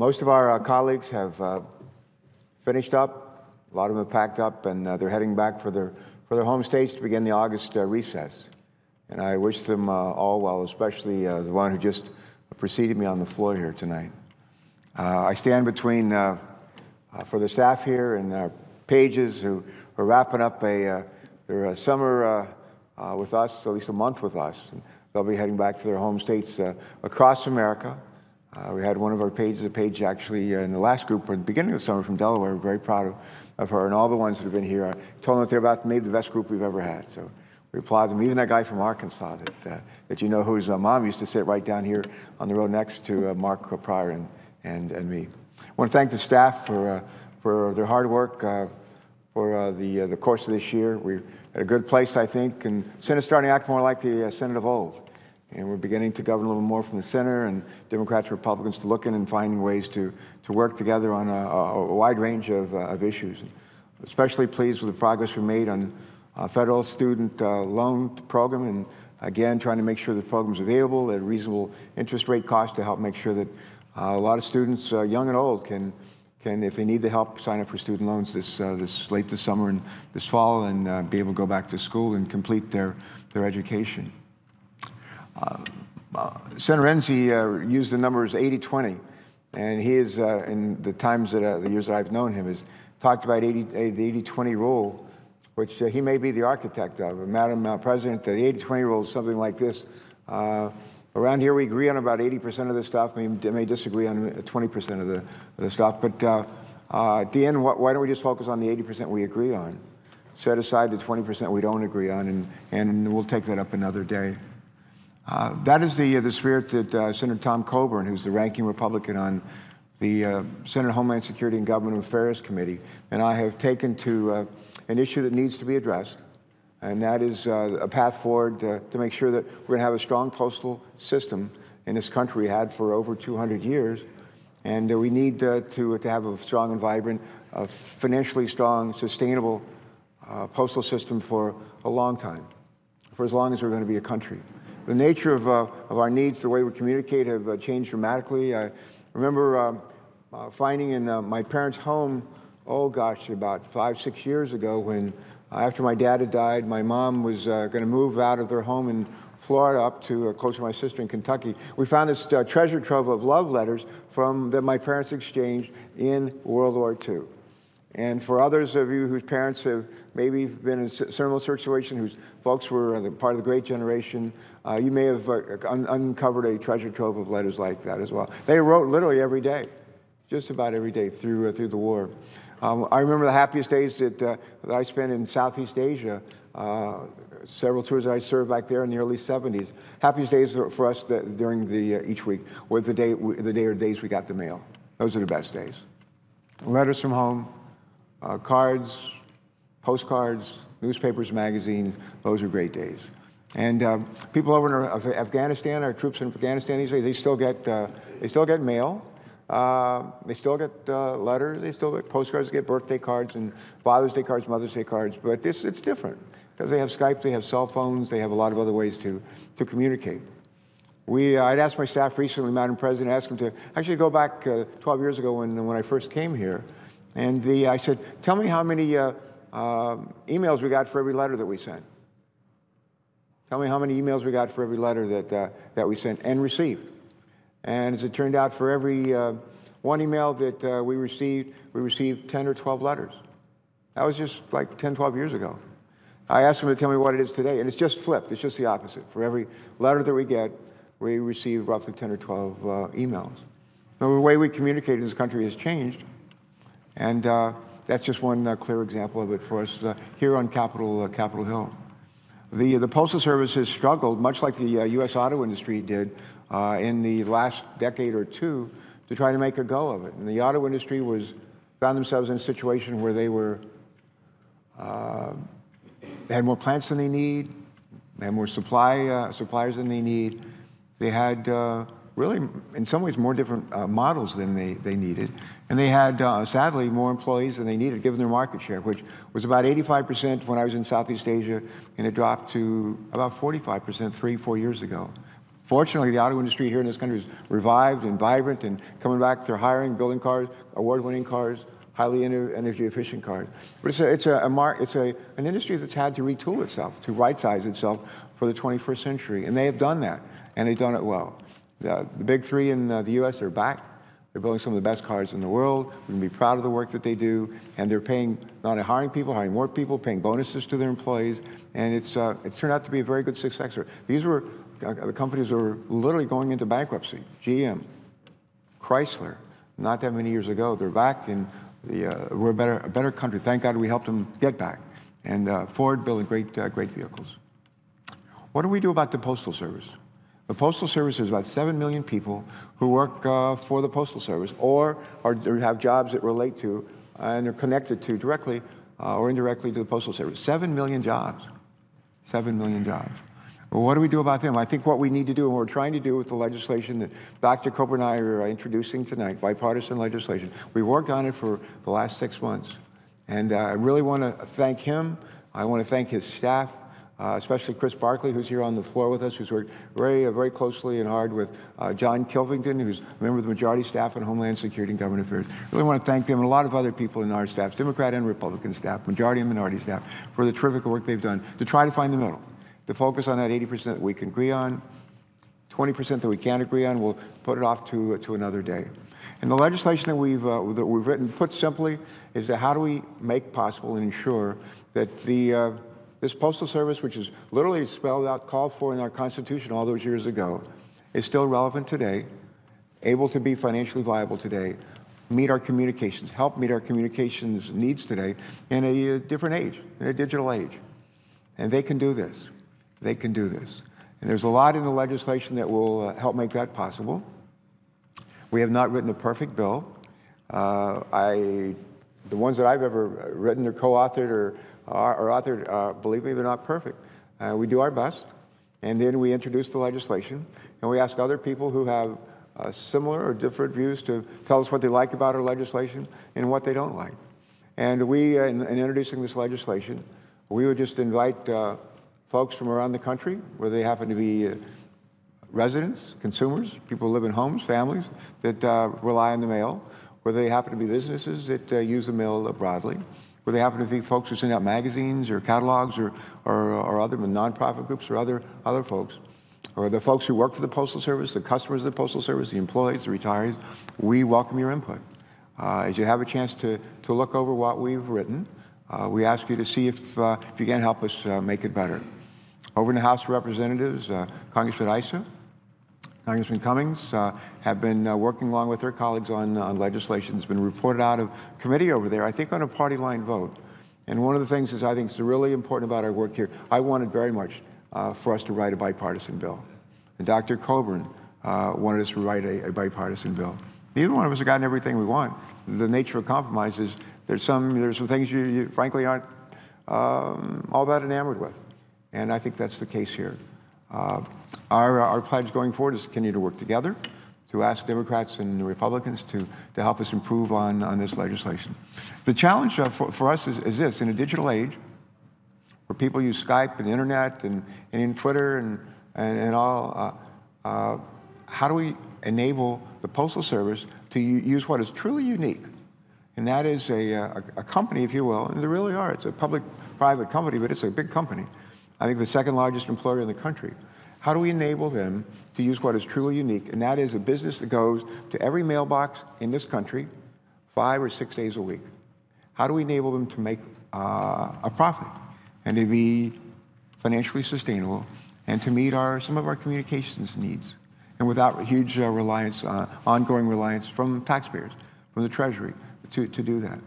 Most of our colleagues have finished up. A lot of them have packed up, and they're heading back for their home states to begin the August recess. And I wish them all well, especially the one who just preceded me on the floor here tonight. I stand between, for the staff here and Pages, who are wrapping up their summer with us, at least a month with us. And they'll be heading back to their home states across America. We had one of our Pages, a Page actually in the last group at the beginning of the summer from Delaware. We're very proud of her and all the ones that have been here. I told them that they're about maybe the best group we've ever had. So we applaud them. Even that guy from Arkansas that you know, whose mom used to sit right down here on the road next to Mark Pryor and me. I want to thank the staff for their hard work for the course of this year. We're at a good place, I think, and the Senate's starting to act more like the Senate of old. And we're beginning to govern a little more from the center, and Democrats and Republicans to look in and finding ways to work together on a wide range of issues. Especially pleased with the progress we made on federal student loan program, and again, trying to make sure the program's available at a reasonable interest rate cost to help make sure that a lot of students, young and old, can, if they need the help, sign up for student loans this late this summer and this fall, and be able to go back to school and complete their education. Senator Enzi used the numbers 80-20, and he is, in the times the years that I've known him, has talked about the 80-20 rule, which he may be the architect of. Madam President, the 80-20 rule is something like this. Around here, we agree on about 80% of the stuff. We may disagree on 20% of the stuff, but at the end, why don't we just focus on the 80% we agree on? Set aside the 20% we don't agree on, and we'll take that up another day. That is the spirit that Senator Tom Coburn, who's the ranking Republican on the Senate Homeland Security and Government Affairs Committee, and I have taken to an issue that needs to be addressed, and that is a path forward to make sure that we're going to have a strong postal system in this country. We had for over 200 years, and we need to have a strong and vibrant, financially strong, sustainable postal system for a long time, for as long as we're going to be a country. The nature of our needs, the way we communicate, have changed dramatically. I remember finding in my parents' home, oh gosh, about 5-6 years ago, when after my dad had died, my mom was going to move out of their home in Florida up to close to my sister in Kentucky. We found this treasure trove of love letters that my parents exchanged in World War II. And for others of you whose parents have maybe been in a similar situation, whose folks were part of the Great Generation, you may have uncovered a treasure trove of letters like that as well. They wrote literally every day, just about every day through the war. I remember the happiest days that I spent in Southeast Asia, several tours that I served back there in the early 70s. Happiest days for us during each week were the day or days we got the mail. Those are the best days. Letters from home, cards, postcards, newspapers, magazines, those are great days. And people over in Afghanistan, our troops in Afghanistan these days, they still get mail. They still get letters, they still get postcards, they get birthday cards and Father's Day cards, Mother's Day cards, but it's different because they have Skype, they have cell phones, they have a lot of other ways to communicate. I'd asked my staff recently, Madam President, asked them to actually go back 12 years ago when I first came here, and I said, tell me how many emails we got for every letter that we sent. Tell me how many emails we got for every letter that we sent and received. And as it turned out, for every one email that we received 10 or 12 letters. That was just like 10, 12 years ago. I asked them to tell me what it is today, and it's just flipped. It's just the opposite. For every letter that we get, we receive roughly 10 or 12 emails. Now, the way we communicate in this country has changed, and that's just one clear example of it for us here on Capitol Hill. The Postal Service has struggled, much like the U.S. auto industry did in the last decade or two, to try to make a go of it. And the auto industry found themselves in a situation where they had more plants than they need, they had more suppliers than they need. They had really, in some ways, more different models than they needed. And they had, sadly, more employees than they needed, given their market share, which was about 85% when I was in Southeast Asia, and it dropped to about 45% 3-4 years ago. Fortunately, the auto industry here in this country is revived and vibrant and coming back. They're hiring, building cars, award-winning cars, highly energy-efficient cars. But it's an industry that's had to retool itself, to right-size itself for the 21st century, and they have done that, and they've done it well. The big three in the U.S. are back. They're building some of the best cars in the world. We can be proud of the work that they do, and they're paying, not only hiring people, hiring more people, paying bonuses to their employees, and it's turned out to be a very good success. These were the companies that were literally going into bankruptcy. GM, Chrysler, not that many years ago, they're back, and we're a better country. Thank God we helped them get back. And Ford building great vehicles. What do we do about the Postal Service? The Postal Service is about 7 million people who work for the Postal Service or have jobs that relate to and are connected to directly or indirectly to the Postal Service. 7 million jobs. 7 million jobs. Well, what do we do about them? I think what we need to do, and what we're trying to do with the legislation that Dr. Coburn and I are introducing tonight, bipartisan legislation, we've worked on it for the last 6 months. And I really want to thank him. I want to thank his staff. Especially Chris Barkley, who's here on the floor with us, who's worked very closely and hard with John Kilvington, who's a member of the majority staff on Homeland Security and Government Affairs. Really want to thank them and a lot of other people in our staff, Democrat and Republican staff, majority and minority staff, for the terrific work they've done to try to find the middle, to focus on that 80% that we can agree on, 20% that we can't agree on, we'll put it off to another day. And the legislation that we've written, put simply, is that how do we make possible and ensure that this Postal Service, which is literally spelled out, called for in our Constitution all those years ago, is still relevant today, able to be financially viable today, meet our communications, help meet our communications needs today in a different age, in a digital age. And they can do this. They can do this. And there's a lot in the legislation that will help make that possible. We have not written a perfect bill. The ones that I've ever written or co-authored or authored, believe me, they're not perfect. We do our best, and then we introduce the legislation, and we ask other people who have similar or different views to tell us what they like about our legislation and what they don't like. And we, in introducing this legislation, we would just invite folks from around the country, where they happen to be residents, consumers, people who live in homes, families that rely on the mail, where they happen to be businesses that use the mail broadly, where they happen to be folks who send out magazines or catalogs or other nonprofit groups or other folks, or the folks who work for the Postal Service, the customers of the Postal Service, the employees, the retirees. We welcome your input. As you have a chance to look over what we've written, we ask you to see if you can help us make it better. Over in the House of Representatives, Congressman Issa, Congressman Cummings have been working along with their colleagues on legislation that's been reported out of committee over there, I think on a party line vote. And one of the things that I think is really important about our work here, I wanted very much for us to write a bipartisan bill. And Dr. Coburn wanted us to write a bipartisan bill. Neither one of us have gotten everything we want. The nature of compromise is there's some things you frankly aren't all that enamored with. And I think that's the case here. Our pledge going forward is to continue to work together, to ask Democrats and Republicans to help us improve on this legislation. The challenge for us is this: in a digital age, where people use Skype and internet and in Twitter and all, how do we enable the Postal Service to use what is truly unique? And that is a company, if you will, and they really are. It's a public-private company, but it's a big company. I think the second largest employer in the country. How do we enable them to use what is truly unique? And that is a business that goes to every mailbox in this country 5 or 6 days a week. How do we enable them to make a profit and to be financially sustainable and to meet some of our communications needs, and without huge ongoing reliance from taxpayers, from the Treasury, to do that?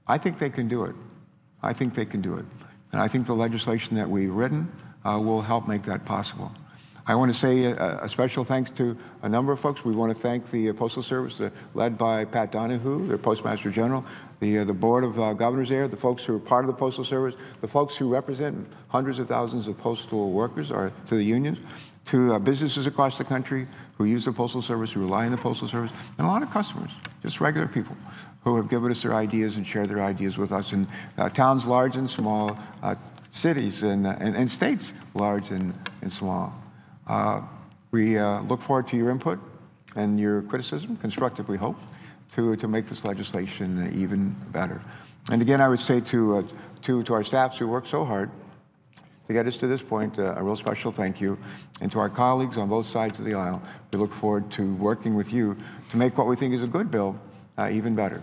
I think they can do it. I think they can do it. And I think the legislation that we've written will help make that possible. I want to say a special thanks to a number of folks. We want to thank the Postal Service, led by Pat Donahue, their Postmaster General, the Board of Governors there, the folks who are part of the Postal Service, the folks who represent hundreds of thousands of postal workers, or to the unions, to businesses across the country who use the Postal Service, who rely on the Postal Service, and a lot of customers, just regular people, who have given us their ideas and shared their ideas with us in towns large and small, cities and states large and small. We look forward to your input and your criticism, constructive, we hope, to make this legislation even better. And again, I would say to our staffs who work so hard to get us to this point, a real special thank you. And to our colleagues on both sides of the aisle, we look forward to working with you to make what we think is a good bill even better.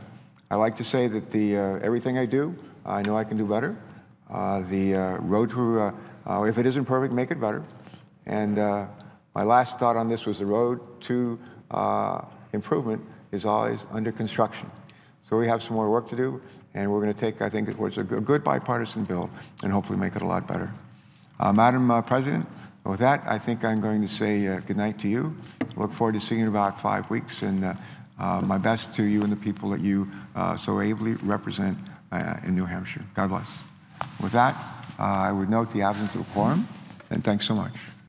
I like to say that everything I do, I know I can do better. The road to, if it isn't perfect, make it better. And my last thought on this was the road to improvement is always under construction. So we have some more work to do, and we're going to take, I think, towards a good bipartisan bill and hopefully make it a lot better. Madam President, with that, I think I'm going to say good night to you. Look forward to seeing you in about 5 weeks, and my best to you and the people that you so ably represent in New Hampshire. God bless. With that, I would note the absence of a quorum, and thanks so much.